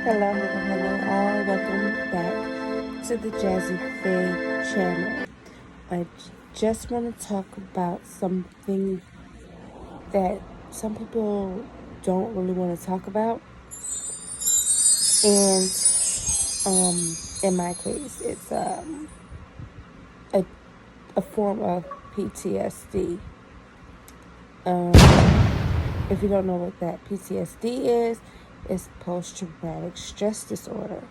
Hello, hello, hello, all. Welcome back to the Jazzy Faye channel. I just want to talk about something that some people don't really want to talk about. And in my case, it's a form of PTSD. If you don't know what that PTSD is, it's post-traumatic stress disorder.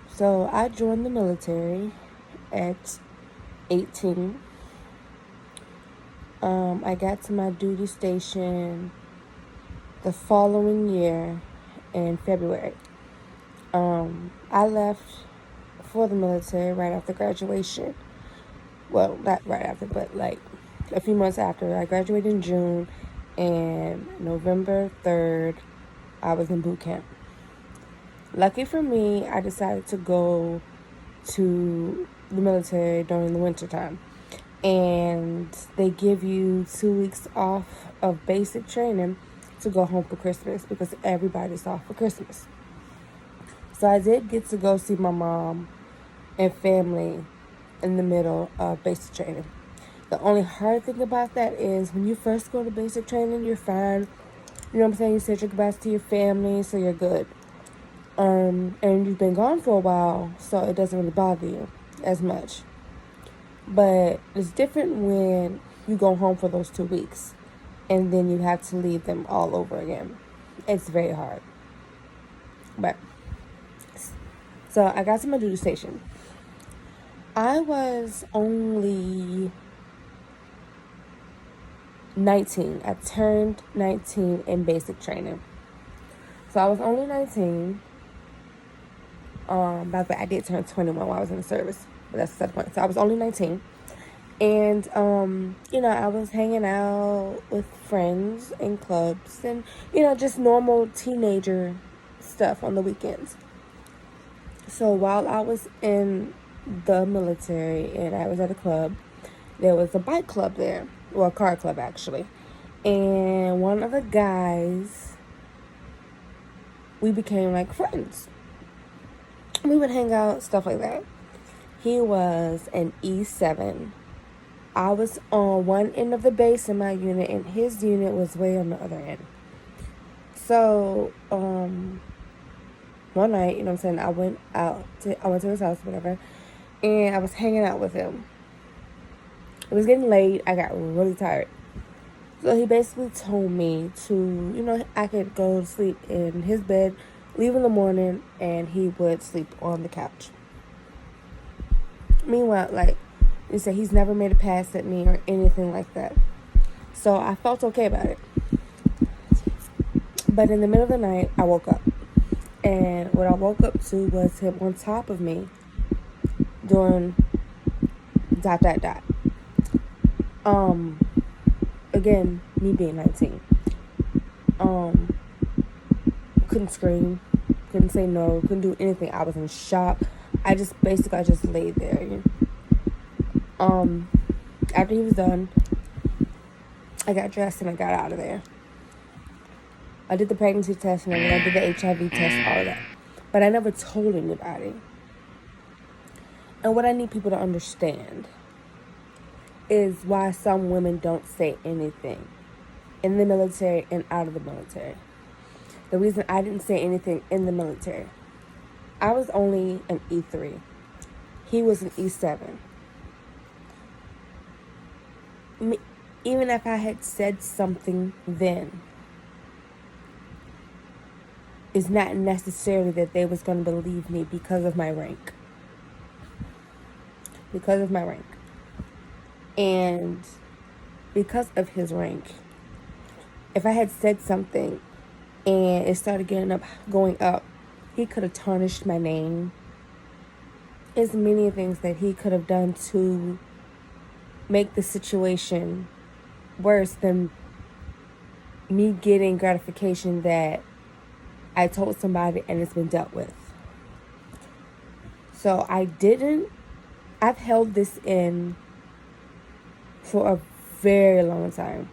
So I joined the military at 18. I got to my duty station the following year in February. I left for the military right after graduation. Well, not right after, but like a few months after. I graduated in June, and November 3rd, I was in boot camp. Lucky for me, I decided to go to the military during the winter time. And they give you 2 weeks off of basic training to go home for Christmas because everybody's off for Christmas. So I did get to go see my mom and family in the middle of basic training. The only hard thing about that is when you first go to basic training, you're fine. You know what I'm saying? You said your goodbyes to your family, so you're good. And you've been gone for a while, so it doesn't really bother you as much. But it's different when you go home for those 2 weeks and then you have to leave them all over again. It's very hard. But so I got to my duty station. I was only 19. I turned 19 in basic training. So I was only 19. By the way, I did turn 21 while I was in the service, but that's the point. So I was only 19. And, I was hanging out with friends in clubs and, just normal teenager stuff on the weekends. So while I was in the military and I was at a club, there was a bike club there. Well, a car club, actually. And one of the guys, we became like friends. We would hang out, stuff like that. He was an E7. I was on one end of the base in my unit, and his unit was way on the other end. So, one night, I went to his house, whatever, and I was hanging out with him. It was getting late. I got really tired. So he basically told me to, I could go to sleep in his bed, leave in the morning, and he would sleep on the couch. Meanwhile, he said he's never made a pass at me or anything like that. So I felt okay about it. But in the middle of the night, I woke up. And what I woke up to was him on top of me doing ... Again, me being 19. Couldn't scream, couldn't say no, couldn't do anything. I was in shock. I just laid there. After he was done, I got dressed and I got out of there. I did the pregnancy test and I did the HIV test, all of that. But I never told anybody. And what I need people to understand is why some women don't say anything in the military and out of the military. The reason I didn't say anything in the military, I was only an E3. He was an E7. Even if I had said something then, it's not necessarily that they was going to believe me because of my rank. Because of my rank. And because of his rank, if I had said something and it started going up, he could have tarnished my name. There's many things that he could have done to make the situation worse than me getting gratification that I told somebody and it's been dealt with. So I've held this in for a very long time.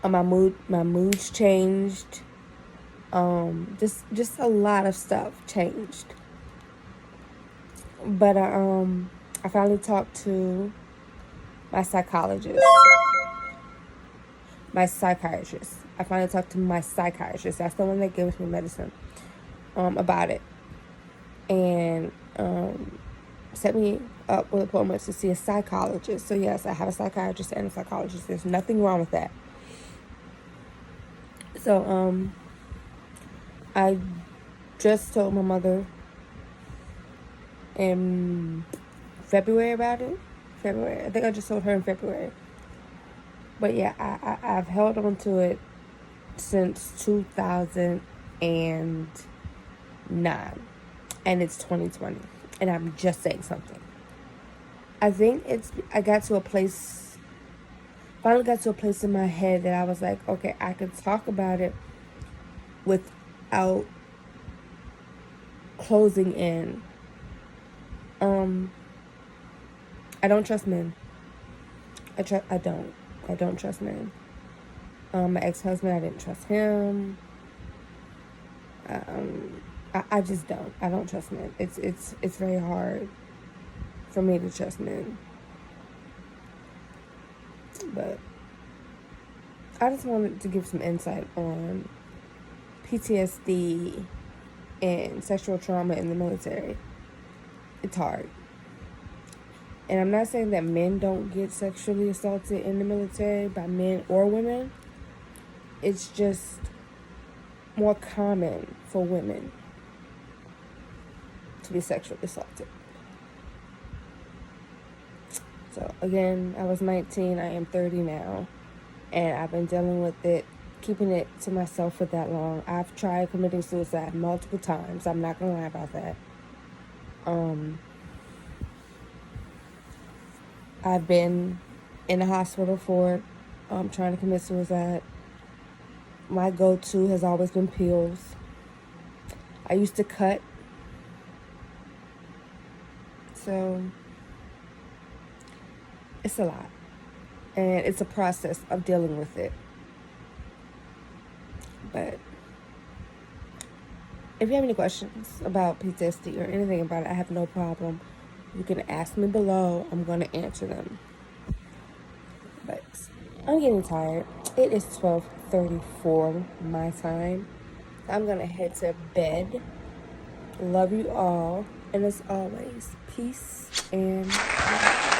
My moods changed. Just a lot of stuff changed. But I finally talked to my psychologist. My psychiatrist. I finally talked to my psychiatrist. That's the one that gives me medicine. About it. And set me up with appointments to see a psychologist. So yes, I have a psychiatrist and a psychologist. There's nothing wrong with that. So I just told my mother in February about it. February. I think I just told her in February. But yeah, I've held on to it since 2009. And it's 2020. And I'm just saying something. I think I finally got to a place in my head that I was like, okay, I can talk about it without closing in. I don't trust men. I don't trust men. My ex-husband, I didn't trust him. I just don't. I don't trust men. It's very hard for me to trust men. But I just wanted to give some insight on PTSD and sexual trauma in the military. It's hard. And I'm not saying that men don't get sexually assaulted in the military by men or women. It's just more common for women to be sexually assaulted. So again, I was 19, I am 30 now, and I've been dealing with it, keeping it to myself for that long. I've tried committing suicide multiple times. I'm not gonna lie about that. I've been in the hospital for trying to commit suicide. My go-to has always been pills. I used to cut. So it's a lot. And it's a process of dealing with it. But if you have any questions about PTSD or anything about it, I have no problem. You can ask me below. I'm going to answer them. But I'm getting tired. It is 12:34 my time. I'm going to head to bed. Love you all. And as always, peace and love.